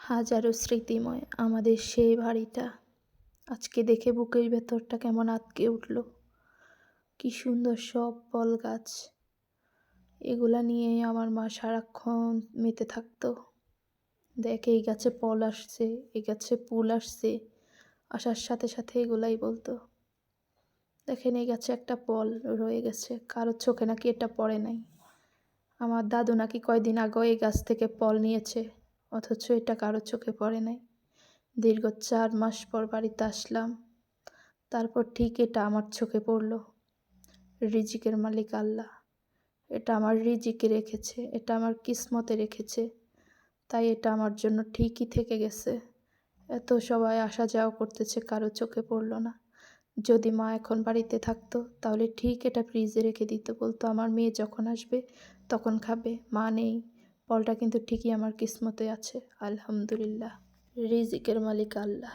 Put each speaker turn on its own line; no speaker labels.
হাজারো স্মৃতিময় আমাদের সেই বাড়িটা। আজকে দেখে বুকের ভেতরটা কেমন আঁতকে উঠল। কি সুন্দর সব ফল গাছ। এগুলা নিয়েই আমার মা সারাক্ষণ মেতে থাকতো। দেখ এই গাছে ফল আসছে, এই গাছে ফুল আসছে, আসার সাথে সাথে এগুলাই বলতো। দেখেন এই গাছে একটা ফল রয়ে গেছে, কারোর চোখে নাকি এটা পড়ে নাই। আমার দাদু নাকি কয়দিন আগেও এই গাছ থেকে ফল নিয়েছে, অথচ এটা কারো চোখে পড়ে নাই। দীর্ঘ 4 মাস পর বাড়িতে আসলাম, তারপর ঠিক এটা আমার চোখে পড়ল। রিজিকের মালিক আল্লাহ, এটা আমার রিজিকে রেখেছে, এটা আমার কিসমতে রেখেছে, তাই এটা আমার জন্য ঠিকই থেকে গেছে। এত সবাই আসা যাওয়া করতেছে, কারো চোখে পড়ল না। যদি মা এখন বাড়িতে থাকতো তাহলে ঠিক এটা ফ্রিজে রেখে দিত, বলতো আমার মেয়ে যখন আসবে তখন খাবে। মা নেই, ফলটা কিন্তু ঠিকই আমার কিসমতে আছে। আলহামদুলিল্লাহ, রিজিকের মালিক আল্লাহ।